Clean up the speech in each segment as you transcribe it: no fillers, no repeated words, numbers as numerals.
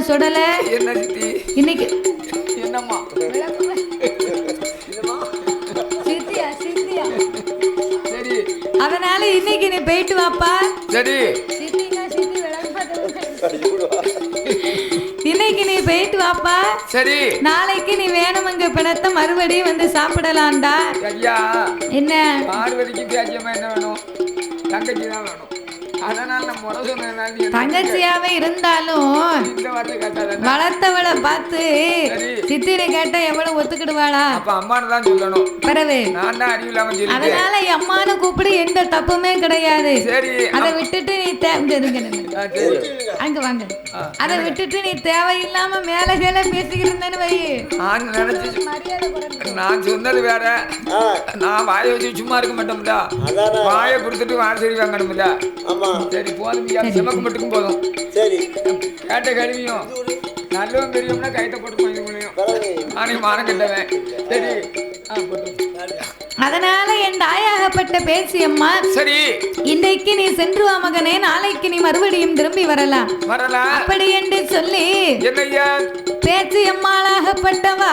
சுடல என்ன சித்தி இன்னைக்கு என்னம்மா சித்தியா சித்தியா சரி அதனால இன்னைக்கு நீ போயிட்டு வாப்பா. சரி சித்தினா சித்தி இன்னைக்கு நீ போயிட்டு வாப்பா. சரி நாளைக்கு நீ வேணுமங்க பிணத்தை மறுபடியும் வந்து சாப்பிடலாம்டா. ஐயா என்ன பார்வதிக்கு பேச்சியம்மா என்ன வேணும்? தங்கச்சி தான் வேணும். அதனால நான் முறை சொன்னேன். தங்கச்சியாவே இருந்தாலும் இந்த வார்த்தை கேட்டாத வளர்த்தவளை பார்த்து சித்திரை கேட்டா எவ்வளவு ஒத்துக்கிடுவாளா? அப்ப அம்மானு தான் சொல்லணும். பிறகு நான் தான் அறிவு இல்லாம சொல்லிட்டேன். அதனால அம்மானு கூப்பிடு, எந்த தப்புமே கிடையாது. சரி அதை விட்டுட்டு நீ அங்க வாங்க. அதை விட்டுட்டு நீ தேவையில்லாம மேல கீழே பேசிக்கிட்டு இருந்தேன்னு வை. நான் நினைச்சு நான் சொன்னது வேற. நான் வாயை வச்சு சும்மா இருக்க மாட்டோம்ல. வாயை கொடுத்துட்டு வாசரி வாங்கணும்ல. சரி போதும், சிமக்கு மட்டுக்கும் போதும். சரி கேட்ட கருவியும் நல்லவும் பெரியவனா கைத்த போட்டு போய் முடியும். நானே மானம் கட்டவேன். சரி அதனால என் தாயாகப்பட்ட பேச்சியம்மா, சரி இன்னைக்கு நீ சென்று வா மகனே, நாளைக்கு நீ மறுபடியும் திரும்பி வரலாம் வரலாம் அப்படி என்று சொல்லி என்னையா பேச்சியம்மாளாகப்பட்டவா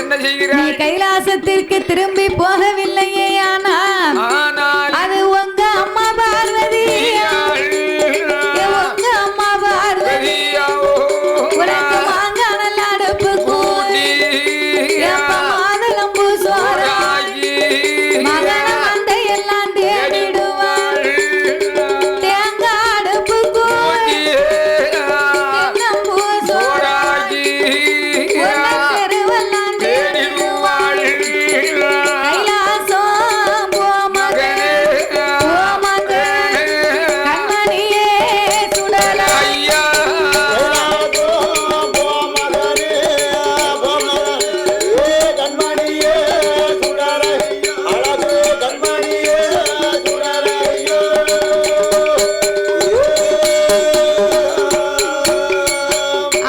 என்ன செய்கிறாய்? நீ கைலாசத்திற்கு திரும்பி போகவில்லையே, ஆனால் அது உங்க அம்மா பார்வதி, உங்க அம்மா பார்வதி உனக்கு மாங்கானல் அடுப்பு கூடி மாதுளம்பூ சோறாகி மகன மந்தை எல்லாம் தேடிடுவாள். தேங்காய் அடுப்பு கூடி தென்னம்பூ சோறாகி தெருவெல்லாம் தேடிடுவாள். கைலாசம் போ மகனே, போ மகனே, கண்மணியே சுடலா.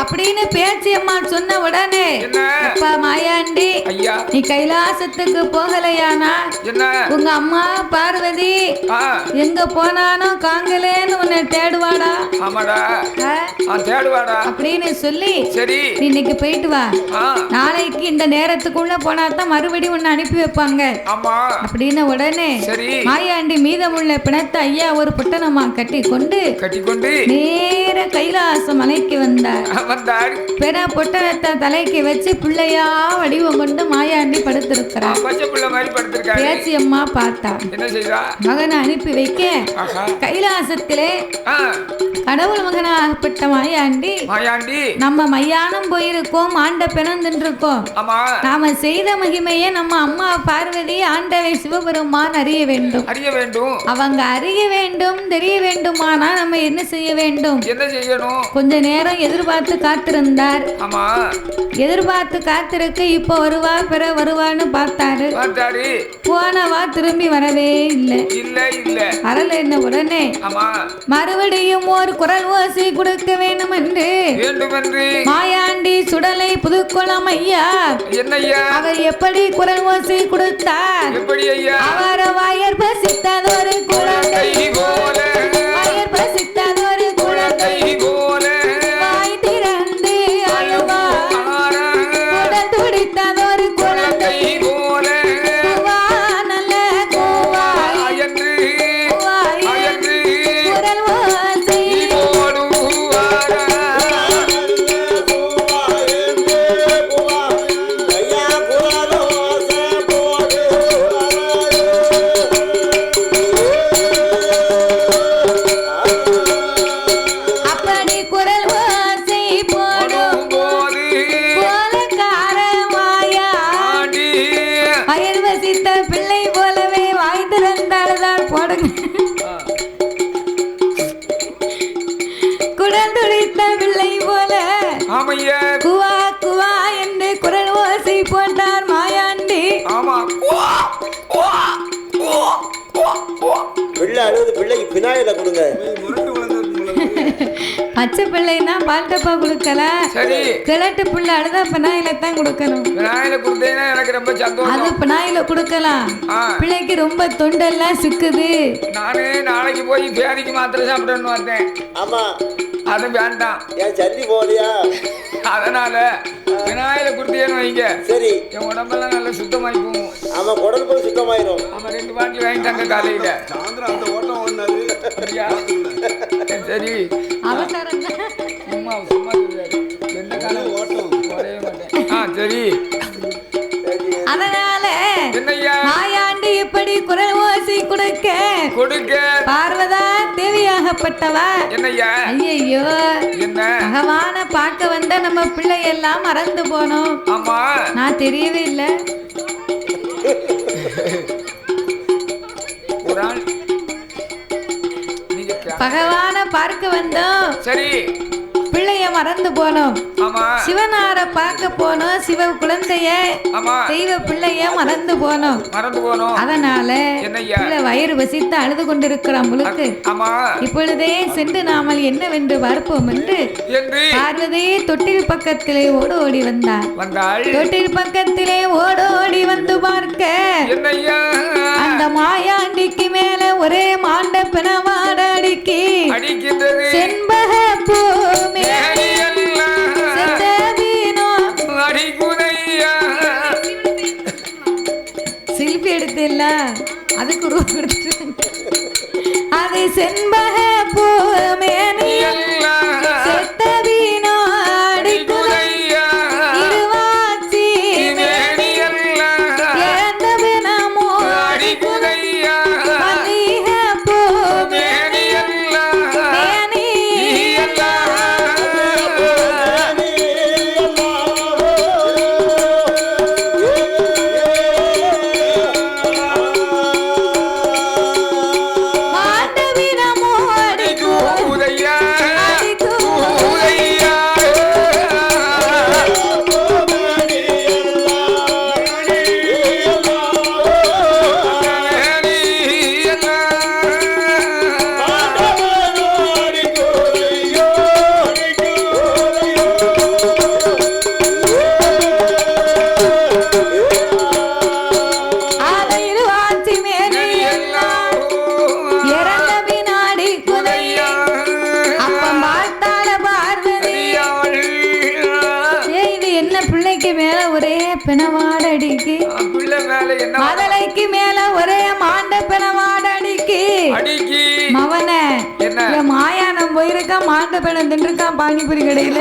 அப்படின்னு பேச்சியம்மா சொன்ன உடனே அப்பா மாயாண்டி, ஐயா நீ கைலாசத்துக்கு போகலையானா என்ன உங்க அம்மா பார்வதி எங்க போனானோ காங்கலேன்னு உன்னை தேடுவாடா. ஆமாடா ஆ? தேடுவாடா அப்படின்னு சொல்லி சரி நீ இன்னைக்கு போயிட்டு வா. ஆ நாளைக்கு இந்த நேரத்துக்குள்ள போனா தான் மறுபடியும் உன்னை அனுப்பி வைப்பாங்க ஆமா அப்படின்னு உடனே சரி மாயாண்டி மீதமுள்ள பிணத்தை ஐயா ஒரு புட்டனமா கட்டி கொண்டு கட்டிக்கொண்டு நேர கைலாச மலைக்கு வந்தார். வந்தார். பிற பொட்டணத்தை தலைக்கு வச்சு பிள்ளையா வடிவம் கொண்டு மாயாண்டி படுத்திருக்கிறார். பச்சை பிள்ளை மாதிரி படுத்திருக்காரு. பேச்சியம்மா பார்த்தா என்ன செய்தா? மகனை அனுப்பி வைக்க கைலாசத்திலே கடவுள் மகனாகப்பட்ட மாயாண்டி, மாயாண்டி நம்ம மையானம் போயிருக்கோம், ஆண்ட பிறந்திருக்கோம். ஆமா நாம செய்த மகிமையை நம்ம அம்மா பார்வதி ஆண்டவை சிவபெருமான் அறிய வேண்டும். அறிய வேண்டும். அவங்க அறிய வேண்டும், தெரிய வேண்டுமானா நம்ம என்ன செய்ய வேண்டும்? என்ன செய்யணும்? கொஞ்ச நேரம் எதிர்பார்த்து காத்திருந்தார். ஆமா எதிர்பார்த்து காத்திருக்க இப்போ வருவா பிற வருவான்னு பார்த்தாரு. பார்த்தாரு. போனவா திரும்பி வரவே இல்லை. இல்ல இல்ல வரல. என்ன உடனே ஆமா மறுபடியும் ஒரு குரல் ஓசை கொடுக்க வேண்டும் என்று மாயாண்டி சுடலை புதுக்குளம் ஐயா என்னையா அவர் எப்படி குரல் ஓசை கொடுத்தார்? எப்படி ஐயா? அவர் வாயர் பசித்ததொரு குழந்தை போல, வாயர் பசித்ததொரு குழந்தை போல வாய் திறந்து அழுவார், உடல் துடித்ததொரு குழந்தை போல கூவா நல்ல கூவாய் என்று குரல் ஓசை அப்படி குரல் ஓசை போடும் போது கோலக்காரமாயா வயல் வசித்த பிள்ளை போலவே வாய் திறந்தால்தான் போடுங்க. குடல் துடித்த பிள்ளை போல ஆமையா குவா குவா என்று குரல் ஓசை போட்டார் மாயாண்டி. ஆமா பிள்ளை அழுது, பிள்ளைக்கு பினாயில கொடுங்க. பச்சை பிள்ளைன்னா பால் டப்பா கொடுக்கல. சரி கிழட்டு பிள்ளை அழுதா பினாயில தான் கொடுக்கணும். பினாயில கொடுத்தீங்கன்னா எனக்கு ரொம்ப சந்தோஷம். அது பினாயில கொடுக்கலாம். பிள்ளைக்கு ரொம்ப தொண்டெல்லாம் சிக்குது. நானே நாளைக்கு போய் பேதிக்கு மாத்திரை சாப்பிடணும்னு வந்தேன். ஆமா அது வேண்டாம். ஏன் சந்தி போலியா? அதனால விநாயகரை கொடுத்தேன்னு வைங்க. சரி என் உடம்பெல்லாம் நல்லா சுத்தமாயி போகும். ஆமா குடல் போய் சுத்தமாயிரும். ஆமா 2 பாட்டில் வாங்கிட்டாங்க காலையில. சாயந்தரம் அந்த ஓட்டம் ஓடினாரு. சரி அவசரம் சும்மா சும்மா எந்த காலம் ஓட்டம் ஒரே மாட்டேன். சரி அதனால என்னய்யா மாயாண்டி இப்படி குரல் ஓசை கொடுக்க கொடுக்க பார்வதா தேவியாகப்பட்டவா என்னய்யா ஐயோ என்ன பகவான பார்க்க வந்த நம்ம பிள்ளை எல்லாம் மறந்து போனோம். ஆமா நான் தெரியவே இல்லை. ஒரு ஆள் நீங்க பகவான பார்க்க வந்தோம். சரி பிள்ளைய மறந்து போனோம். ஆமா சிவனார பார்க்க போனோம். சிவ குழந்தைய ஆமா தெய்வ பிள்ளைய மறந்து போனோம். மறந்து போனோம். அதனால என்னய்யா பிள்ளை வயிறு வசித்து அழுது கொண்டிருக்கிறான் முழுக்கு. ஆமா இப்பொழுதே சென்று நாமல் என்னவென்று பார்ப்போம் என்று என்று பார்வதியே தொட்டில் பக்கத்திலே ஓடி வந்தார். வந்தாள். தொட்டில் பக்கத்திலே ஓடி வந்து பார்க்க என்னய்யா அந்த மாயாண்டிக்கு மேல ஒரே மாண்ட பிணவாட அடிக்கி அடிக்கின்றது. செண்பக பூ செல்ஃபி எடுத்தில்ல அதுக்கு ரூபா அது செண்பக பூ மேனியல் செத்த வீணோ அடிக்குதையா இருவாச்சி மேனியல் ஏந்த வினமோ அடிக்குதையா மல்லிக பூ மேனியல் பிணவாடடிக்கு மதலைக்கு மேல ஒரே மாண்ட பிணவாடடிக்கு மவன மாயானம் போயிருக்கான். மாண்ட பிணம் தின்றுக்கான் பானிபுரி கடையில.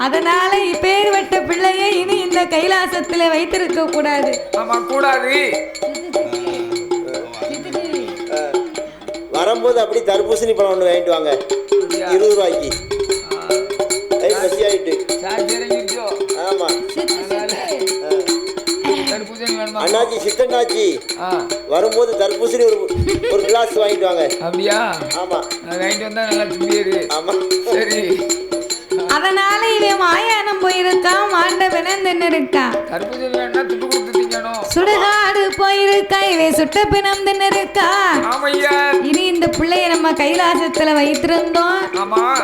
அதனால இப்பேற்பட்ட பிள்ளையை இனி இந்த கைலாசத்துல வைத்திருக்க கூடாது. வரும்போது அப்படி தர்பூசணி பழம் ஒன்று வாங்கிட்டு வாங்க 20 ரூபாய்க்கு. ஆமா அண்ணாச்சி சித்தண்ணாச்சி வரும்போது தர்பூசணி ஒரு கிளாஸ் வாங்கிட்டு வாங்க. அப்படியா? ஆமா வாங்கிட்டு வந்தா நல்லா தும்பியது. ஆமா சரி. அதனால இவன் மாயானம் போயிருக்கான். மாண்ட பிணம் தின்னு இருக்கான். தர்பூசணி வேணா துட்டு கொடுத்து திங்கணும். சுடுகாடு போயிருக்கா. இவன் சுட்ட பிணம் தின்னு இருக்கா. இனி இந்த பிள்ளைய நம்ம கைலாசத்துல வைத்திருந்தோம்.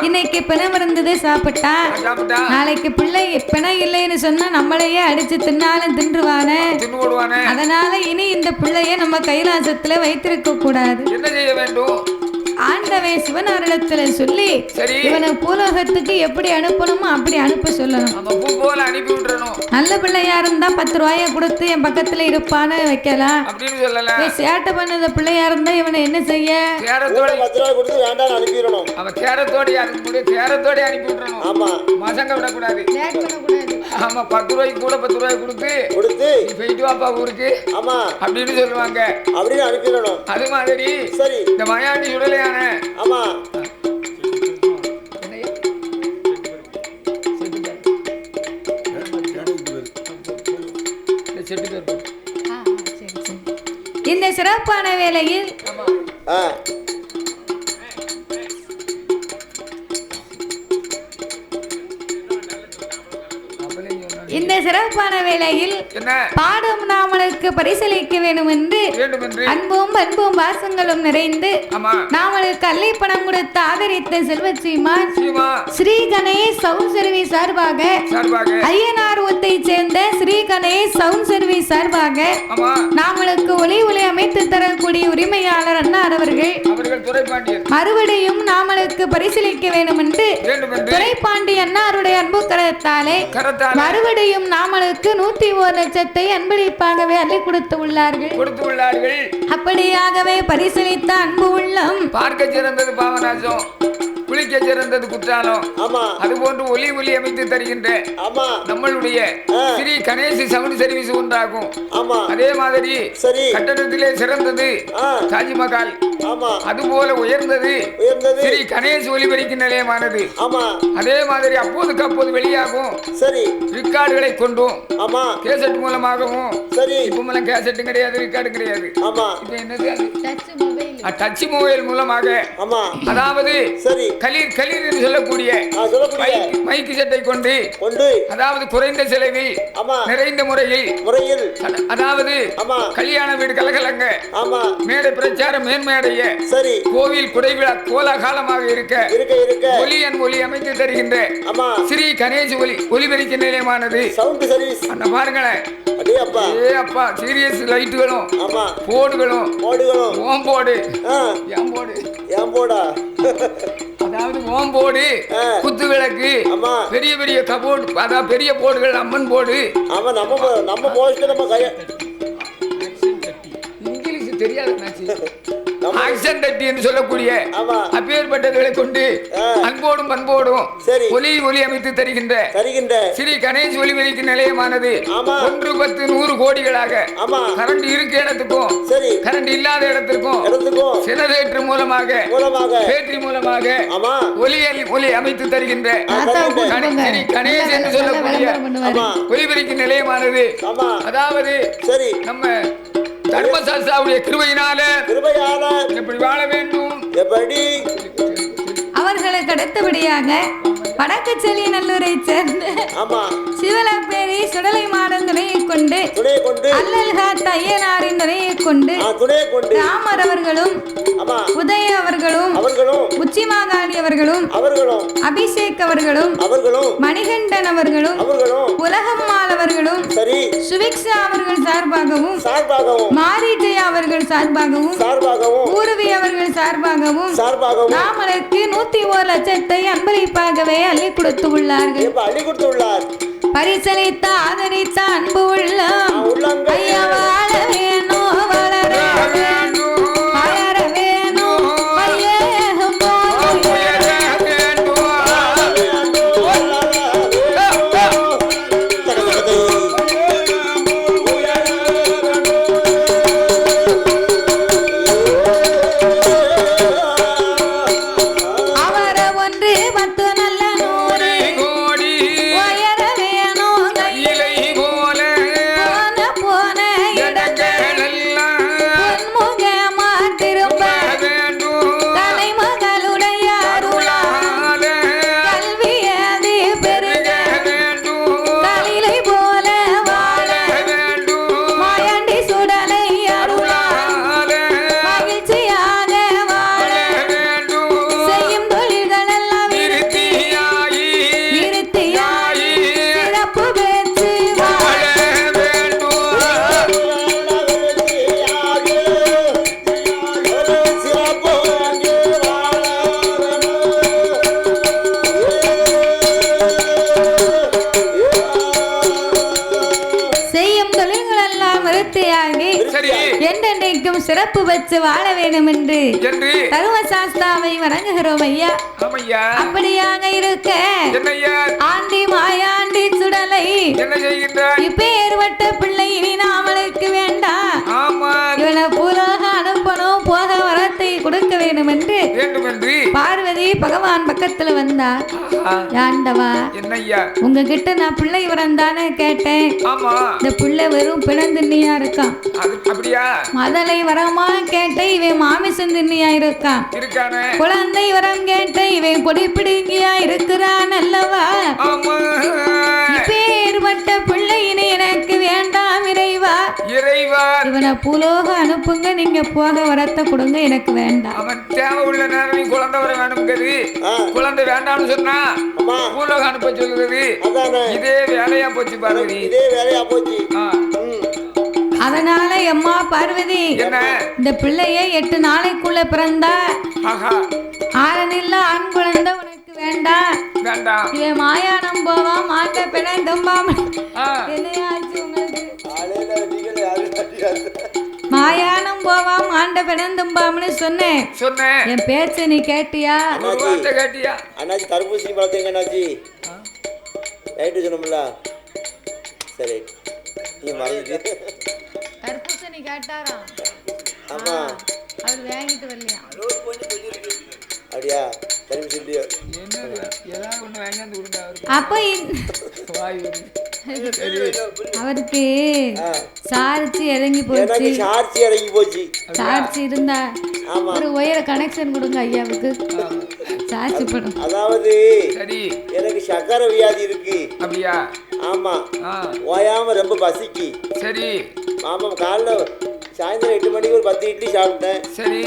இன்னைக்கு பிணம் இருந்தது சாப்பிட்டா. நாளைக்கு பிள்ளை பிணம் இல்லைன்னு சொன்னா நம்மளையே அடிச்சு தின்னாலும் தின்றுவானே. அதனால இனி இந்த பிள்ளைய நம்ம கைலாசத்துல வைத்திருக்க கூடாது. என்ன செய்ய வேண்டும்? ஆண்டவன் சிவனாரிடத்துல சொல்லி இவனை பூலோகத்துக்கு எப்படி அனுப்பணுமோ அப்படி அனுப்ப சொல்லணும். நல்ல பிள்ளையா இருந்தா 10 ரூபாய கொடுத்து என் பக்கத்துல இருப்பான்னு வைக்கலாம். சேட்டை பண்ணத பிள்ளையா இருந்தா இவனை என்ன செய்ய? மசங்க விடக்கூடாது. ஆமா 10 ரூபாய்க்கு கூட 10 ரூபாய் கொடுத்து போயிட்டு வாப்பா ஊருக்கு அப்படின்னு சொல்லுவாங்க. அப்படின்னு அனுப்பிடணும். அது மாதிரி சரி இந்த மாயாண்டி சுடலையான ஆமா இந்த சிறப்பான வேளையில் இந்த சிறப்பான வேளையில் பாடும் நாமளுக்கு பரிசளிக்க வேண்டும் என்று அன்பும் பண்பும் பாசங்களும் நிறைந்து நாமளுக்கு கல்லை பணம் கொடுத்து ஆதரித்த செல்வச்சீமான் ஸ்ரீ கணேஷ் சவுண்ட் சர்வீஸ் சார்பாக ஐயனார் ஊத்தை சேர்ந்த ஸ்ரீ கணேஷ் சவுண்ட் சர்வீஸ் சார்பாக நாமளுக்கு ஒளி அமைத்து தரக்கூடிய உரிமையாளர் அண்ணார் அவர்கள் மறுபடியும் நாமளுக்கு பரிசீலிக்க வேண்டும் என்று துரைப்பாண்டி அண்ணாருடைய அன்பு கரத்தாலே மறுபடியும் நாமளுக்கு 101 லட்சத்தை அன்பளிப்பாகவே அள்ளி கொடுத்து உள்ளார்கள். அப்படியாகவே பரிசீலித்த அன்பு உள்ளம் பார்க்க சிறந்தது பாவராஜம், குளிக்க சிறந்தது குற்றாலம். அது போன்று ஒலி அமைத்து தருகின்ற நம்மளுடைய ஸ்ரீ கணேஷ் சவுண்ட் சர்வீஸ் ஒன்றாகும். அதே மாதிரி கட்டணத்திலே சிறந்தது தாஜ்மஹால், அதுபோல உயர்ந்தது ஸ்ரீ கணேஷ் ஒலிபெருக்கி நிலையமானது. அதே மாதிரி அப்போதுக்கு அப்போது வெளியாகும் ரிக்கார்டுகளை கொண்டும் கேசட் மூலமாகவும், இப்ப கேசட் கிடையாது, ரிக்கார்டு கிடையாது, இப்ப என்னது டச் மொபைல் மூலமாக, அதாவது களிர் களிர் என்று சொல்லக்கூடிய மைக்கு செட்டை கொண்டு, அதாவது குறைந்த செலவில் நிறைந்த முறையில், அதாவது கல்யாண வீடு கலகலங்க மேடை பிரச்சாரம் மேன்மையடைய கோவில் குடைவிழா கோலாகாலமாக இருக்க ஒலி அமைத்து தருகின்ற ஸ்ரீ கணேஷ் ஒலிபெருக்கி நிலையமானது. பாருங்களேன், அப்பா சீரியஸ் லைட்டுகளும் போர்டுகளும் ஓம்போடு அதாவது ஓம்போடு குத்து விளக்கு பெரிய பெரிய கபோர்டு, அதாவது பெரிய போர்டுகள் அம்மன் போர்டு, இங்கிலீஷ் தெரியாது ஆக்சன் தட்டி என்று சொல்லக்கூடிய அப்பேற்பட்டவர்களை கொண்டு அன்போடும் பண்போடும் ஒலி அமைத்து தருகின்ற ஸ்ரீ கணேஷ் ஒலிபெருக்கி நிலையமானது 1 10 100 கோடிகளாக கரண்ட் இருக்க இடத்துக்கும் கரண்ட் இல்லாத இடத்திற்கும் ஜெனரேட்டர் மூலமாக பேட்டரி மூலமாக ஒலி அமைத்து தருகின்ற ஸ்ரீ கணேஷ் என்று சொல்லக்கூடிய ஒலிபெருக்கி நிலையமானது. அதாவது நம்ம தர்மசாஸ்திராவுடைய கிருபையினால எப்படி வாழ வேண்டும், எப்படி அவர்களுக்கு அடுத்தபடியாக வடக்கு செல்லியநல்லூரை சேர்ந்த சிவலப்பேரி சுடலை மாடன் துணையை கொண்டு அல்லல்காத்த ஐயனாரின் துணையை கொண்டு ராமர் அவர்களும் உதய அவர்களும் உச்சிமாகாளி அவர்களும் அபிஷேக் அவர்களும் மணிகண்டன் அவர்களும் உலகம்மாள் அவர்களும் சுவிக்ஷா அவர்கள் சார்பாகவும் மாரிஜயா அவர்கள் சார்பாகவும் ஊர்வி அவர்கள் சார்பாகவும் ராமருக்கு 101 லட்சத்தை அன்பளிப்பாகவே அள்ளி கொடுத்து உள்ளார்கள். பரிசளித்த ஆதரித்த அன்பு உள்ளம் ஐயா வாழ வேணும், வளர வேணும், வளர வேணும், ஐயேகம் சிறப்பு வச்சு வாழ வேண்டும் என்று தர்மசாஸ்தாவை வணங்குகிறோம் ஐயா. அப்படியாக இருக்க ஆண்டி மாயாண்டி சுடலை இப்பேற்பட்ட பிள்ளை இனி நாமளுக்கு வேண்டாம், இவனை பூராக அனுப்பணும், போக வரத்தை கொடுக்க வேண்டும் என்று பார்வதி பகவான் பக்கத்துல வந்தா. ஆண்டவா, உங்ககிட்ட நான் பிள்ளை வரம் தானே கேட்டேன், இந்த பிள்ளை வெறும் பிணந்தின்னியா இருக்கான், மதலை வரமா கேட்ட இவன் மாமிசம் தின்னியா இருக்கான், குழந்தை வரம் கேட்ட இவன் பொடி பிடுங்கியா இருக்கிறான் அல்லவா. இப்பேற்பட்ட இவனை பூலோக அனுப்புங்க, நீங்க போக வரத்த கொடுங்க, எனக்கு வேண்டாம். அவன் தேவை உள்ள நேரம் நீ குழந்தை வர வேணும்ங்கிறது, குழந்தை வேண்டாம்னு சொன்னா பூலோக அனுப்ப சொல்லுறது, இதே வேலையா போச்சு பார்வதி, இதே வேலையா போச்சு. அதனால எம்மா பார்வதி இந்த பிள்ளைய 8 நாளைக்குள்ள பிறந்தா ஆரனில்ல ஆண் குழந்தை உனக்கு வேண்டாம். இவன் மாயானம் போவான், மாட்ட பெண தம்பாம என்னையாச்சு உங்களுக்கு மாயானம் போவான், மாண்ட பெணந்தும்பாம்னு சொன்னேன். என் பேச்ச நீ கேட்டியா? அண்ணாச்சி தர்பூசணி பழத்தைங்க அண்ணாச்சி ரைட்டு சொன்னோம்ல. சரி நீ மறந்துட்டு தர்பூசணி கேட்டாராம். ஆமா அவர் வாங்கிட்டு வரலையா? அப்படியா? தர்பூசணி அப்ப அவருக்கு சார்ஜ் இறங்கி போச்சு. சார்ஜ் இருந்தா ஒரு ஒயர கனெக்ஷன் கொடுங்க ஐயாவுக்கு, சார்ஜ் படும். அதாவது எனக்கு சக்கரை வியாதி இருக்கு. அப்படியா? ஆமா, ஓயாம ரொம்ப பசிக்கு. சரி ஆமா, காலைல சாயந்தரம் 8 மணிக்கு ஒரு 10 இட்லி சாப்பிட்டேன். சரி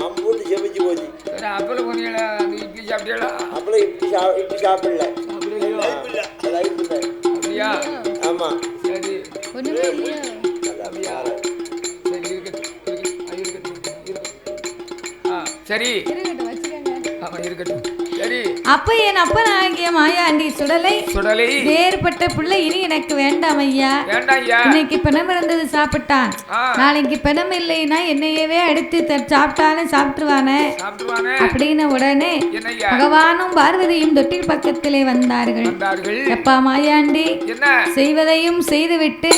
அம்பூட்டு செமிச்சு போச்சு. அப்பளம் போனீங்களா? இட்லி சாப்பிட்டீங்களா? அப்பளம் இட்லி சாப்பிடல. அப்படியா? ஆமா சரி ஒண்ணுமே இல்லையா? அப்படியா? சரி இருக்கட்டும், வச்சுக்கோங்க. ஆமா இருக்கட்டும். சரி அப்ப என் அப்பனாகிய மாயாண்டி சுடலை வேறுபட்ட பிள்ளை இனி எனக்கு வேண்டாம் ஐயா. இன்னைக்கு பணம் இருந்தது சாப்பிட்டான், நாளைக்கு பணம் இல்லைன்னா என்னையவே அடுத்து சாப்பிட்டாலும் சாப்பிட்டுருவானே அப்படின்னு உடனே பகவானும் பார்வதியும் தொட்டில் பக்கத்திலே வந்தார்கள். எப்பா மாயாண்டி, செய்வதையும் செய்துவிட்டு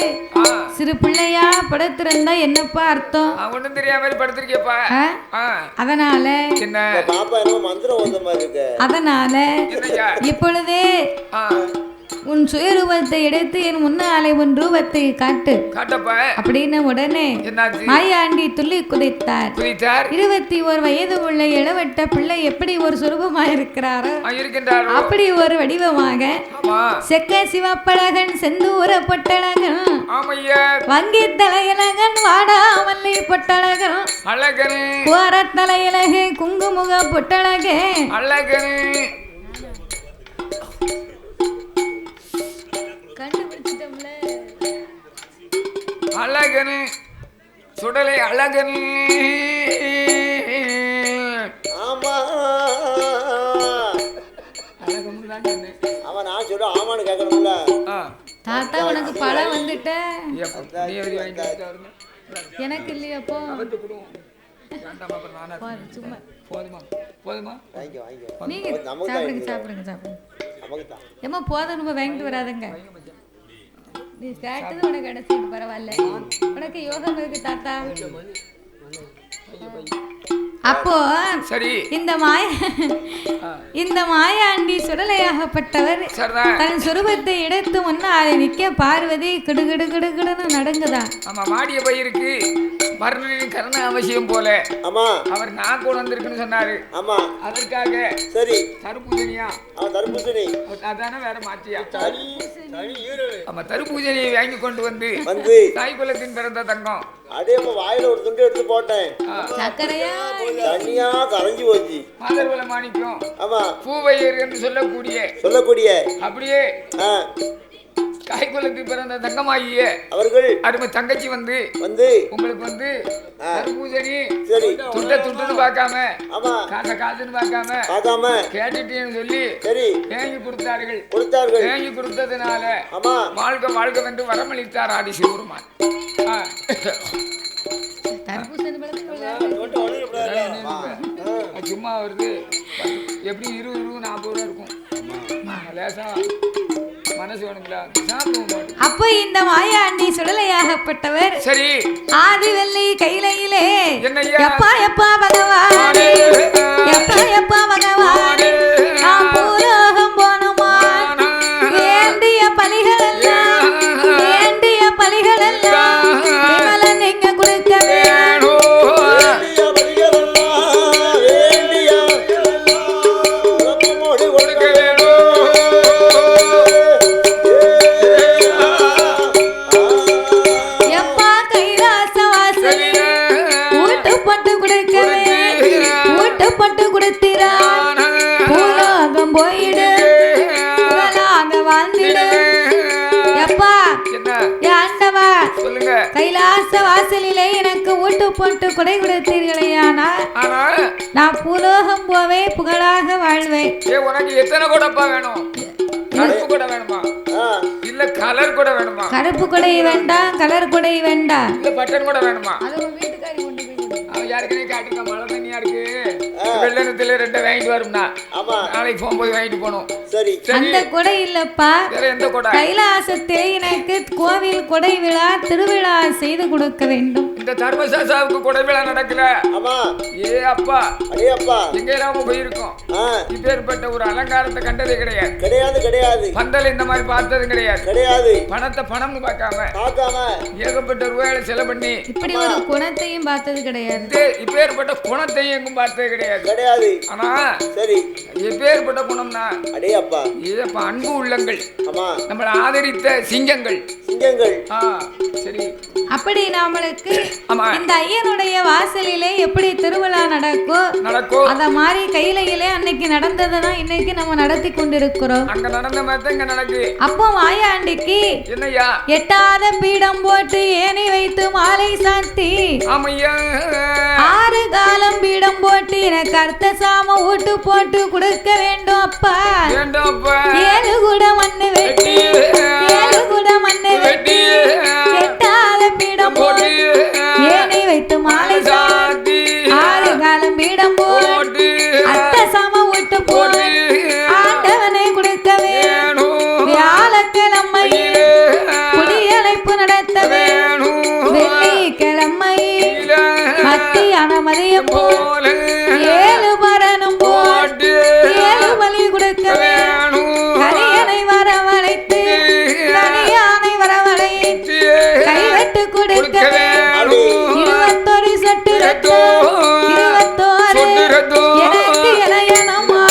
சிறு பிள்ளையா படுத்திருந்தா என்னப்பா அர்த்தம்? ஒண்ணும் தெரியாம படுத்திருக்கேப்பா. அதனால அதனால இப்பொழுதே உன் சுயரூபத்தை எடுத்து என் முன்னாலே உன் ரூபத்தை காட்டு அப்படின்னு உடனே மாயாண்டி துள்ளி குதித்தார். 21 வயது உள்ள இளவட்ட பிள்ளை எப்படி ஒரு சுரூபமாக இருக்கிறாரோ அப்படி ஒரு வடிவமாக செக்க சிவப்பழகன், செந்தூர பொட்டழகன், வங்கி தலையழகன், வாடாமல்லி பொட்டழகன், கோர தலையழகு, குங்குமுக பொட்டழகே, அழகனு சுடலை அழகனு. ஆமா அவன் நான் சொல்ல ஆமான்னு கேட்கணும்ல. தாத்தா உனக்கு பழம் வந்துட்ட எனக்கு இல்லையப்போ. சும்மா போதுமா? நீங்க சாப்பிடுங்க சாப்பிடுங்க சாப்பிடுங்க. ஏமா போதும், நம்ம வாங்கிட்டு வராதுங்க. நீ கேட்டது உனக்கு கிடைச்சிட்டு பரவாயில்ல, உனக்கு யோகம் இருக்கு தாத்தா. அப்போ சரி இந்த மாயாண்டி சுடலையாகப்பட்டவர் தன் சுரூபத்தை எடுத்து முன்னாலே நிக்க பார்வதி கிடுகிடு கிடுகிடுன்னு நடங்குதான். ஆமா, வாடிய பயிருக்கு மரணனின் கருணை அவசியம் போல அவர் நாக்கு வந்திருக்குன்னு சொன்னாரு. ஆமா, அதற்காக சரி தர்பூசணியா தர்பூசணி அதான வேற மாற்றியா? ஆமா, தர்பூசணியை வாங்கி கொண்டு வந்து தாய் குலத்தின் பிறந்த தங்கம் அதே வாயில ஒரு துண்டு எடுத்து போட்டேன். சக்கரையா தண்ணியா கரைஞ்சு போச்சு. மாதர்குல மாணிக்கம். ஆமா, பூவையர் என்று சொல்லக்கூடிய அப்படியே காய்குலத்துக்கு பிறந்த தங்கமாகிய அவர்கள் அருமை தங்கச்சி வந்து உங்களுக்கு தர்பூசணி துட்டுன்னு பார்க்காம காசுன்னு பார்க்காம கேட்டுட்டேன்னு சொல்லி ஏங்கி கொடுத்தார்கள். ஏங்கி கொடுத்ததுனால வாழ்க என்று வரமளித்தார் ஆதி சிவருமான். சும்மா வருது எப்படி 20-40 ரூபா இருக்கும். லேசா மனசு வேணுங்களா? அப்போ இந்த மாயாண்டி சுடலையாகப்பட்டவர் சரி ஆதி வெள்ளி கையிலே எப்பா எப்பா பகவானே, எப்பா எப்பா பகவானே, நாம் பூலோகம் போனோமா, வேண்டிய பலிகள் எல்லாம் விமலன் நீங்க கொடுக்க வேணும். எப்பா கைலாச கைலாச வாசலிலே எனக்கு ஊட்டு போட்டு கொடை கொடுத்தீர்களையானா நான் பூலோகம் போவேன், புகழாக வாழ்வேன். உனக்கு எத்தனை கொடைப்பா வேணும்? கருப்பு கொடை வேணுமா இல்ல கலர் கொடை வேணுமா? கருப்பு கொடை வேண்டாம், கலர் கொடை வேண்டாம். இல்ல பட்டன் கொடை வேணுமா? அது உங்க வீட்டுக்காரி கொண்டு போய் அவன் யாருக்குனே காட்டுக்க, மழை தண்ணியா இருக்கு, வெள்ளத்துல 2 வாங்கிட்டு வரும்னா நாளைக்கு போன் போய் வாங்கிட்டு போகணும். சரி, அந்த கொடை இல்லப்பா, வேற எந்த கொடை? கைலாசத்திலே எனக்கு கோவில் கொடை விழா திருவிழா செய்து கொடுக்க வேண்டும். இந்த தர்மசாசாவுக்கு கொடை விழா நடக்கல. ஏ அப்பா, எங்க எல்லாம் போயிருக்கோம். இப்பேற்பட்ட ஒரு அலங்காரத்தை கண்டதே கிடையாது. கிடையாது. பந்தல் இந்த மாதிரி பார்த்தது கிடையாது. பணத்தை பணம்னு பார்க்காம ஏகப்பட்ட ரூபாயில செலவு பண்ணி இப்படி ஒரு குணத்தையும் பார்த்தது கிடையாது. இப்பேற்பட்ட குணத்தையும் எங்கும் பார்த்தது கிடையாது. ஆனா சரி, எப்பேற்பட்ட குணம்னா இதப்பா அன்பு உள்ளங்கள், நம்மளை ஆதரித்த சிங்கங்கள். சரி, அப்படி நம்மளுக்கு இந்த ஐயனுடைய வாசலிலே எப்படி திருவிழா நடக்கும் அத மாதிரி கையிலே அன்னைக்கு நடந்ததுதான் இன்னைக்கு நம்ம நடத்தி கொண்டிருக்கிறோம். அங்க நடந்த மாதிரி இங்க நடக்கு. அப்போ மாயாண்டிக்கு என்னையா எட்டாத பீடம் போட்டு ஏணி வைத்து மாலை சாத்தி 6 காலம் பீடம் போட்டு எனக்கு அர்த்த சாம ஊட்டு போட்டு கொடுக்க வேண்டும் அப்பா. 7 கூட மண்ணு வெட்டி 7 கூட மண்ணு வெட்டி எட்டாத பீடம் போட்டு ஏணி வைத்து மாலை சாத்தி 6 காலம் பீடம் போட்டு அர்த்த சாம ஊட்டு போட்டு ஆண்டவனை கொடுக்க வேணும். வியாழக்கிழமையில் குடியழைப்பு நடத்த வேணும். வெள்ளிக்கிழமையில் மத்தியான மதியம் போல 7 பரனும் போட்டு 7 பலி கொடுக்க வேணும். கரியனை வரவழைத்து கரியானை வரவழைத்து கைவெட்டு கொடுக்க வேணும். 21 சொட்டு ரத்தம் 21 எனக்கு இளையனமா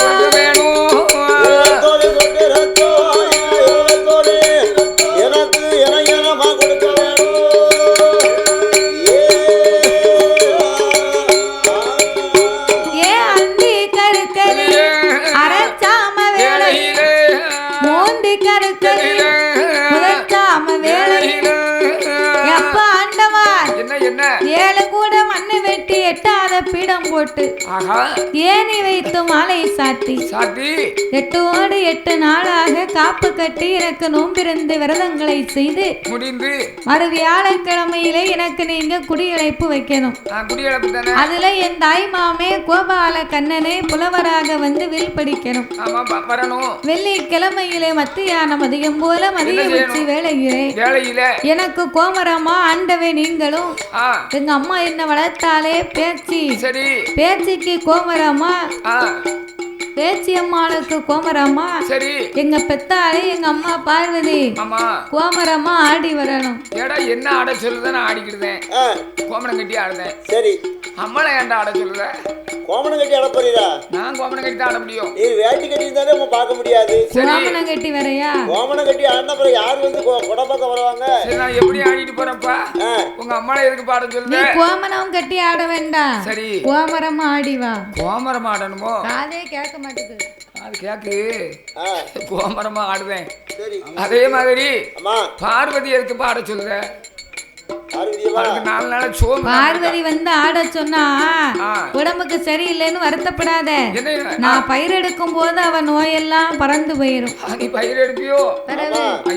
எட்டாத பீடம் போட்டு ஏணி வைத்து மாலை சாத்தி 8 8 நாளாக காப்பு கட்டி எனக்கு நோம்பிருந்து விரதங்களை செய்து முடிந்து மறு வியாழக்கிழமையிலே எனக்கு நீங்க குடியழைப்பு வைக்கணும். அதுல என் தாய் மாமே கோபால கண்ணனை புலவராக வந்து வில் படிக்கணும். வெள்ளிக்கிழமையிலே மத்தியான மதியம் போல மதிய உச்சி வேளையிலே எனக்கு கோமரமா ஆண்டவே நீங்களும் எங்க அம்மா என்ன வளர்த்தாலே பேச்சு பேச்சுக்கு கோமரமா பேச்சி அம்மாளுக்கு கோமரமா எங்க பெத்தாலே எங்க அம்மா பார்வதி கோமரமா ஆடி வரணும். என்ன ஆட சொல்லுதான் ஆடிக்கிடுதேன், கோமரம் கட்டி ஆடுதேன். சரி, அம்மாளை ஏன்டா ஆட சொல்லுத? கோமரம் கட்டி ஆட போறீரா? நான் கோமரம் கட்டி தான் ஆட முடியும். நீ வேட்டி கட்டி இருந்தாலே நம்ம பார்க்க முடியாது. கோமரம் கட்டி வரையா? கோமரம் கட்டி ஆடின பிறகு யாரு வந்து கொடை பார்க்க வருவாங்க? சரி, நான் எப்படி ஆடிட்டு போறப்பா? உங்க அம்மாளை எதுக்கு பாட சொல்லுத? நீ கோமரம் கட்டி ஆட வேண்டாம். சரி, கோமரமா ஆடி வா. கோமரம் ஆடணுமோ? காதே கேட்க மாட்டேங்குது. அது கேக்கு கோமரமா ஆடுவேன். அதே மாதிரி பார்வதி எதுக்கு பாட சொல்லுற? பார்வதி வந்து ஆட சொன்னா உடம்புக்கு சரியில்லைன்னு வருத்தப்படாத. நான் பயிர் எடுக்கும் போது அவ நோயெல்லாம் பறந்து போயிரும். நீ பயிர் எடுப்பியோ?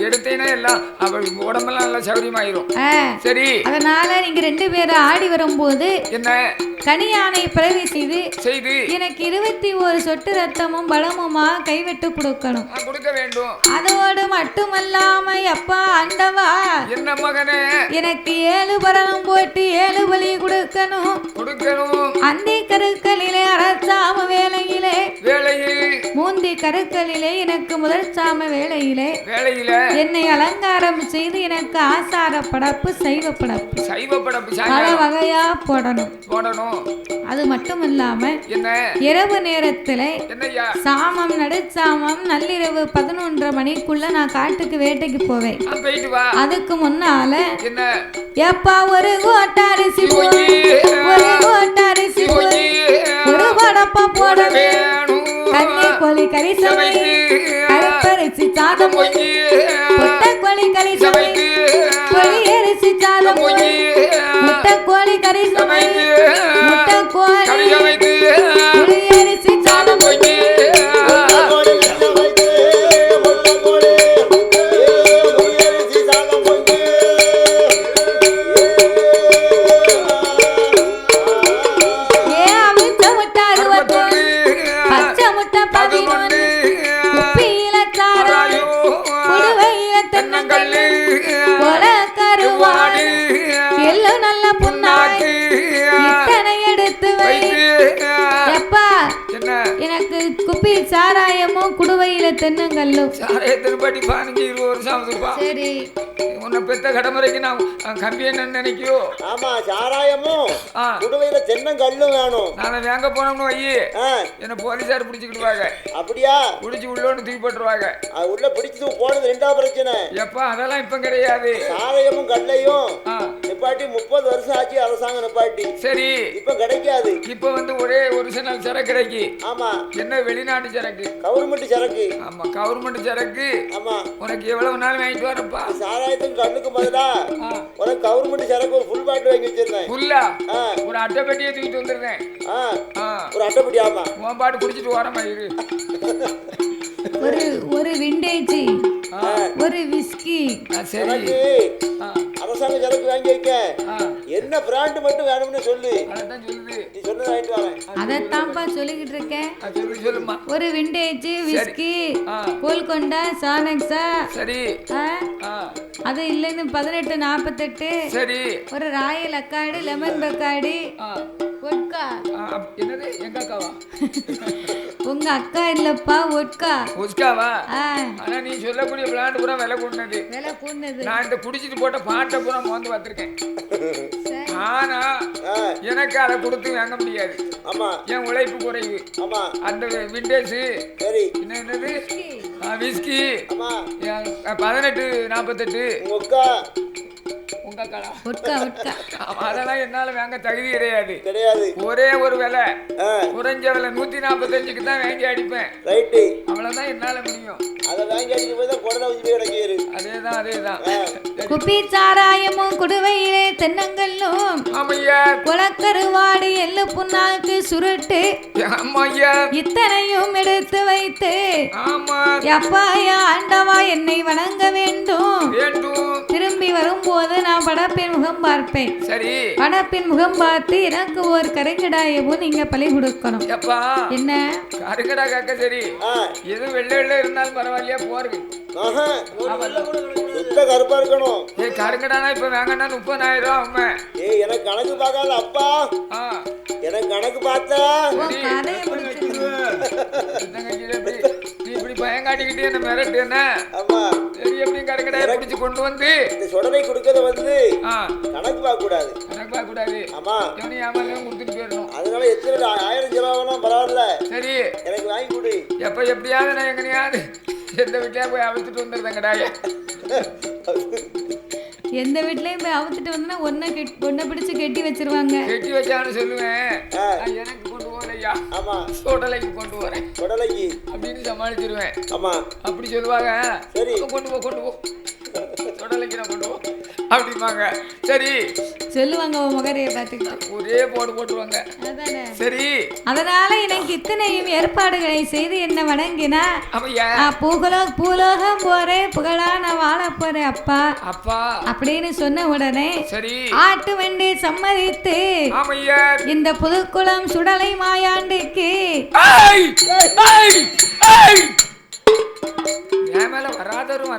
எடுத்தேன்னா எல்லாம் அவள் உடம்பெல்லாம் நல்லா சௌரியமாயிரும். சரி, அதனால நீங்க 2 பேரும் ஆடி வரும்போது என்ன கனியானை பிறவி செய்து எனக்கு 21 சொட்டு ரத்தமும் பலமுமா கைவிட்டு கொடுக்கணும். கொடுக்க வேண்டும். அதோடு மட்டுமல்லாம அப்பா ஆண்டவா என்ன மகனே எனக்கு 7 பரணம் போட்டு 7 பலி கொடுக்கணும். அந்தி கருக்களிலே அரசாம வேளையிலே மூந்தி கருக்களிலே எனக்கு முதல் சாம வேளையிலே என்னை அலங்காரம் செய்து எனக்கு ஆசார படப்பு சைவ படப்பு பல வகையா போடணும். அது மட்டும் இல்லாம இரவு நேரத்துல சாமம் நடுச்சாமம் நள்ளிரவு 11:30 மணிக்குள்ள நான் காட்டுக்கு வேட்டைக்கு போவேன். அதுக்கு முன்னால எப்பா ஒரு கோட்டரிசி ஒரு கோட்டரிசி ஒரு படப்பா போட வேணும். கண்ணி கோழி கறி சமை கருப்பரிசி சாதம் பொட்ட கோழி கறி சமை பொடி அரிசி சாதம் சாதம் முட்டை கோழி கறி சமைத்து முட்டை கோழி புளியரிசி சாதம் எனக்கு குப்பி சாராயமும் குடுவையில தென்னங்கல்லும் சாராயத்தின் படி 15-20 வருஷம் ஆகுதுப்பா. சரி உன்னை பெத்த கடமுறைக்கு நான் கம்பி என்ன நினைக்கியோ? ஆமா சாராயமும் குடுவையில தென்னங்கல்லும் வேணும். நாங்க வேங்க போனோம்னு வையி என்ன போலீஸார் பிடிச்சுக்கிடுவாங்க. அப்படியா? பிடிச்சி உள்ளோன்னு தூக்கி போட்டுருவாங்க. உள்ள பிடிச்சு போனது ரெண்டாவது பிரச்சனை. எப்பா அதெல்லாம் இப்ப கிடையாது. சாராயமும் கல்லையும் நிப்பாட்டி 30 வருஷம் ஆச்சு அரசாங்கம் நிப்பாட்டி. சரி இப்ப கிடைக்காது. இப்ப வந்து ஒரே ஒரிஜினல் சரக்கு கிடைக்கு. ஆமா என்ன வெளிநாட்டு சரக்கு, கவர்மெண்ட் சரக்கு. ஆமா கவர்மெண்ட் சரக்கு. ஆமா உனக்கு எவ்வளவு நாள் வாங்கிட்டு வரப்பா? சாராயத்துக்கு கண்ணுக்கு பதிலா உனக்கு கவர்மெண்ட் சரக்கு ஒரு ஃபுல் பாட்டில் வாங்கி வச்சிருந்தேன். ஃபுல்லா ஒரு அட்டை பெட்டியை தூக்கிட்டு வந்துருந்தேன். ஒரு அட்டை பெட்டி. ஆமா உன் பாட்டு குடிச்சிட்டு வர மாதிரி ஒரு விண்டேஜ் ஒரு விஸ்கி. சரி அரசாங்க சரக்கு வாங்கி வைக்க என்ன பிராண்ட் மட்டும் வேணும்னு சொல்லு. அதான் சொல்லுது. நீ சொன்னது வாங்கிட்டு வரேன். அதத்தான்ப்பா சொல்லிக்கிட்டு இருக்கேன். சொல்லுமா. ஒரு விண்டேஜ் விஸ்கி கோல்கொண்டா சானக்ஸா. சரி அது இல்லைன்னு 1848. சரி ஒரு ராயல் அக்காடு லெமன் பக்காடி ஒட்கா. என்னது எங்க அக்காவா? உங்க அக்கா இல்லப்பா ஒட்கா. ஒட்காவா? ஆனா நீ சொல்லக்கூடிய பிராண்ட் பூரா விலை கூடுனது. விலை கூடுனது. நான் இந்த குடிச்சிட்டு போட்ட பாட்டை பூரா மோந்து பார்த்திருக்கேன். ஆனா எனக்கு அதை கொடுத்து வாங்க முடியாது. ஆமா என் உழைப்பு குறைவு. ஆமா அந்த விண்டேஜ் சரி என்னது விஸ்கி 1848 உங்க அக்காடா ஒட்கா ஒட்கா. அதெல்லாம் என்னால வாங்க தகுதி கிடையாது. ஒரே ஒரு விலை குறைஞ்ச விலை 145க்கு தான் வாங்கி அடிப்பேன். ரைட்டு அவ்வளவுதான் என்னால முடியும். அதை வாங்கி அடிக்க போய் தான் குடலை ஊசி கிடைக்கிறது. அதேதான் குப்பி சாராயமும் குடுவையிலே தென்னங்கல்லும் ஆமையா குளக்கருவாடு எள்ளு புண்ணாக்கு சுருட்டு ஆமையா இத்தனையும் எடுத்து வைத்து ஆமா எப்பாயா ஆண்டவா என்னை வணங்க வேண்டும். திரும்பி வரும்போது நான் படப்பின் முகம் பார்ப்பேன். சரி படப்பின் முகம் பார்த்து எனக்கு ஒரு கரைக்கடாயவும் நீங்க பழி கொடுக்கணும். என்ன கருங்கடா காக்க? சரி எது வெள்ளை வெள்ளை இருந்தாலும் பரவாயில்லையா போறது கருப்பா இருக்கணும். கருங்கடானா இப்ப வாங்கன்னா 30,000 ரூபாய். எனக்கு கணக்கு பார்க்காத அப்பா. எனக்கு கணக்கு பார்த்தா நீ இப்படி பயங்காட்டிக்கிட்டே என்ன மிரட்டு என்ன? சரி எப்படி கருங்கடாயை பிடிச்சு கொண்டு வந்து சொடனை கொடுக்கறத வந்து கணக்கு பார்க்க கூடாது. கணக்கு பார்க்க கூடாது. ஆமா எவனையும் ஏமாலையும் கொடுத்துட்டு போயிடணும். அதனால எத்தனை 1000 செலவாகணும் பரவாயில்ல. சரி எனக்கு வாங்கி கொடு. எப்படியாவது நான் எங்கனையாவது எந்த வீட்லயா போய் அழுத்துட்டு வந்துருந்தேங்கடாய. எந்த வீட்லயும் போய் அவுத்துட்டு வந்தா ஒன்ன பிடிச்சு கெட்டி வச்சிருவாங்க. கெட்டி வச்சான்னு சொல்லுவேன். எனக்கு கொண்டு போறையா? ஆமா சொடலைக்கு கொண்டு போறேன். சொடலைக்கு அப்படின்னு சமாளிச்சிருவேன். ஆமா அப்படி சொல்லுவாங்க. சரி கொண்டு போ சொடலைக்கு நான் கொண்டு போ அப்படிம்பாங்க. சரி சொல்லுவாங்க உன் முகரையை பார்த்துக்கிட்டு ஒரே போட்டுருவாங்க. சரி அதனால எனக்கு இத்தனையும் ஏற்பாடுகளை செய்து என்ன வணங்கினா பூலோகம் போறேன் புகழா நான் வாழ போறேன் அப்பா அப்பா அப்படின்னு சொன்ன உடனே சரி ஆட்டு வண்டி சம்மதித்து இந்த புதுக்குளம் சுடலை மாயாண்டிக்கு என் மேல வராதரும்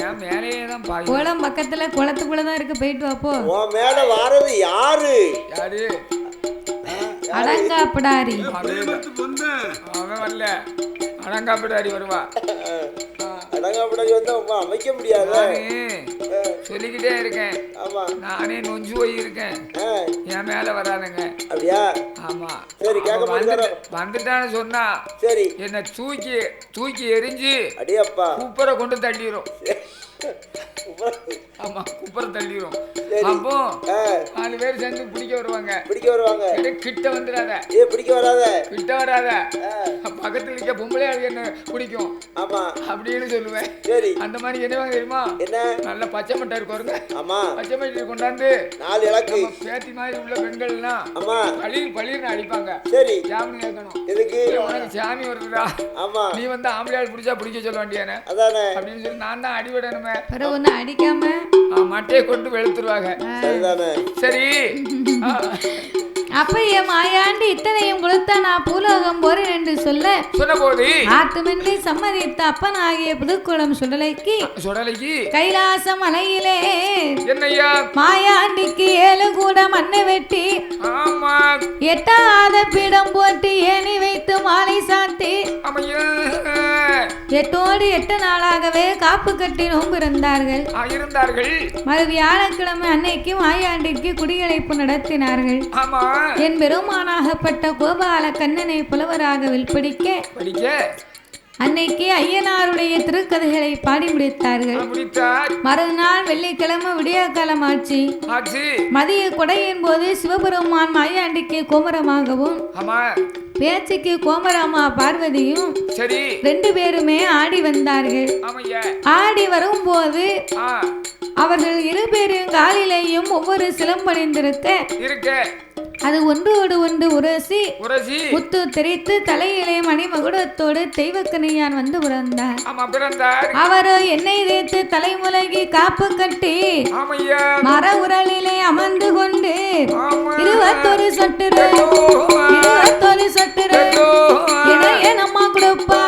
என் மேலேதான் குளம் பக்கத்துல குளத்துக்குள்ளதான் இருக்கு. போயிட்டு வாப்போ. உன் மேல வாரது யாரு? அடங்காப்பிடாரி. அவன் வரல, அடங்காப்பிடாரி வருவா. அடங்காப்பிடாரி வந்தா அமைக்க முடியாது. சொல்லிக்கிட்டே இருக்கேன். ஆமா நானே நொஞ்சு போய் இருக்கேன். என் மேல வராதுங்க. அப்படியா? ஆமா சரி வந்துட்டான்னு சொன்னா சரி என்ன தூக்கி எரிஞ்சு அடியப்பா குப்பரை கொண்டு தள்ளிரும். ஆமா குப்பரை தள்ளிரும். அப்போ 4 பேர் சேர்ந்து பிடிக்க வருவாங்க. கிட்ட வந்துடாத. பிடிக்க வராத. கிட்ட வராத. பக்கத்துல இருக்க பொம்பளை என்ன பிடிக்கும் அப்படின்னு சொல்லுவேன். அந்த மாதிரி என்ன தெரியுமா? நல்ல பச்சை மட்டை இருக்குங்க. பச்சை மட்டை கொண்டாந்து 4 இலக்கு பேத்தி மாதிரி உள்ள பெண்கள்லாம் பளிர்னு அடிப்பாங்க. சாமி கேட்கணும். உனக்கு சாமி வருதுடா, நீ வந்து ஆம்பளையால் பிடிச்சா பிடிக்க சொல்ல வேண்டியானே அப்படின்னு சொல்லி நான் தான் அடிவிடணுமே. அடிக்காம மட்டையை கொண்டு வெளுத்துருவாங்க. சரி அப்ப என் மாயாண்டி இத்தனையும் கொடுத்தா நான் பூலோகம் போறேன் என்று சொன்ன போது ஆத்துமின்றி சம்மதித்த அப்பன் ஆகிய புதுக்குளம் சுடலைக்கு கைலாசம் மலையிலே என்னையா மாயாண்டிக்கு 7 கூட மண்ணை வெட்டி எட்டாத பீடம் போட்டு ஏணி வைத்து மாலை சாத்தி 8 நாளாகவே காப்பு கட்டி நோன்பு இருந்தார்கள். மறு வியாழக்கிழமை அன்னைக்கு மாயாண்டிக்கு குடியழைப்பு நடத்தினார்கள். என் பெருமானாகப்பட்ட கோபால கண்ணனை புலவராக வில்படிக்க அன்னைக்கு ஐயனாருடைய திருக்கதைகளை பாடி முடித்தார்கள். மறுநாள் வெள்ளிக்கிழமை விடிய காலம் ஆட்சி. மதிய கொடையின் போது சிவபெருமான் மாயாண்டிக்கு கோமரமாகவும் பேச்சுக்கு கோமராமா பார்வதியும் 2 பேருமே ஆடி வந்தார்கள். ஆடி வரும்போது அவர்கள் 2 பேரும் காலிலேயும் ஒவ்வொரு சிலம்பணிந்திருக்க அது ஒன்றோடு ஒன்று உரசி முத்து தெரித்து தலையிலே மணிமகுடத்தோடு தெய்வக்கனையான் வந்து பிறந்தார். அவரோ எண்ணெய் தேய்த்து தலைமுலகி காப்பு கட்டி மர உரலிலே அமர்ந்து கொண்டு 21 சொட்டுரு இணைய நம்ம கொடுப்பா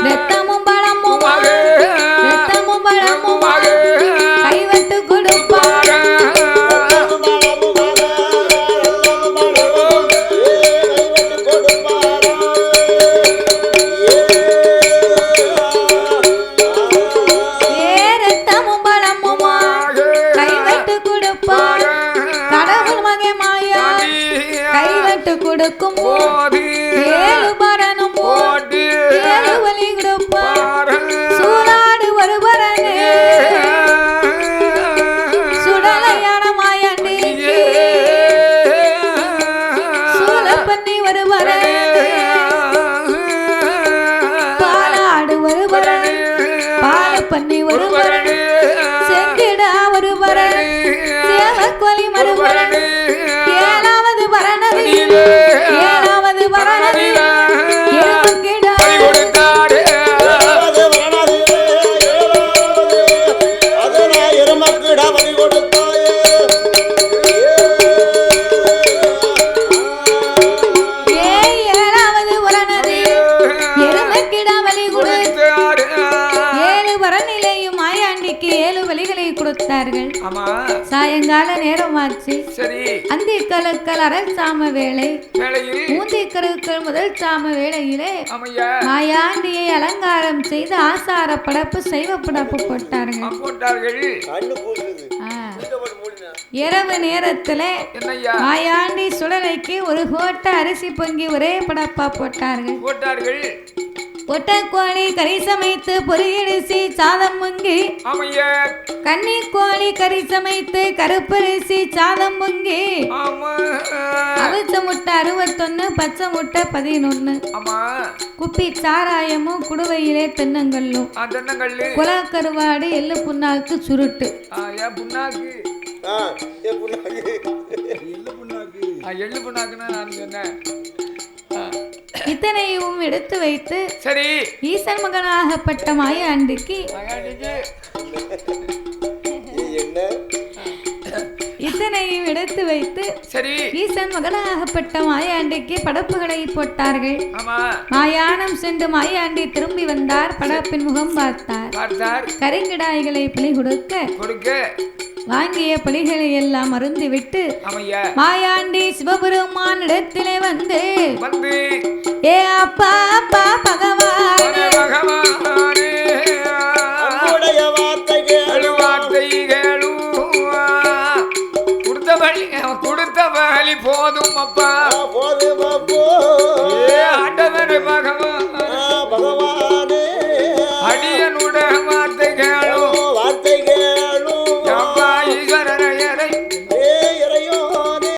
ரத்தமும் பழமும் கைவட்டு கொடுப்பா கொடுக்கும் போது 7 பரனும் போட்டு 7 வலி கொடுப்பார். சூலாடு ஒரு பரனே சுடலையான மாயாண்டி சூல பண்ணி ஒரு பரனே பாலாடு ஒரு பரனே பால பண்ணி ஒரு பரனே செங்கிடா ஒரு பரனே சேவக்கொலி மறுபரனே 7வது பரணதி 7வது பரணதி கொடுத்தார்கள். சாயங்கால நேரமாச்சு. அந்தி கலக்கல் அரசாம வேளை மூந்தி கருக்கள் முதல் சாம வேளையிலே மாயாண்டியை அலங்காரம் செய்து ஆசார படப்பு சைவ படப்பு போட்டார்கள். இரவு நேரத்துல மாயாண்டி சுடலைக்கு 1 கோட்டை அரிசி பொங்கி ஒரே படப்பா போட்டார்கள். ஒட்டக்கோழி கறி சமைத்து பொரியரிசி சாதம் பொங்கி கன்னி கோழி கறி சமைத்து கருப்பரிசி சாதம் பொங்கி அவிச்ச முட்டை 61 பச்சை முட்டை 11 குப்பி சாராயமும் குடுவையிலே தென்னங்கல்லும் குலக்கருவாடு எள்ளு புண்ணாக்கு சுருட்டு எள்ளு புண்ணாக்குன்னா நான் சொன்னேன். இத்தனையும் எடுத்து வைத்து ஈசன் மகனாகப்பட்ட மாயாண்டிக்கு இத்தனையும் எடுத்து வைத்து ஈசன் மகனாகப்பட்ட மாயாண்டிக்கு படப்புகளை போட்டார்கள். மாயானம் சென்று மாயாண்டி திரும்பி வந்தார். படப்பின் முகம் பார்த்தார். கரிங்கிடாய்களை பலி கொடுக்க வாங்கிய பலிகளை எல்லாம் அருந்து விட்டு மாயாண்டி சிவபெருமான் இடத்திலே வந்து ஏ அப்பா அப்பா பகவான்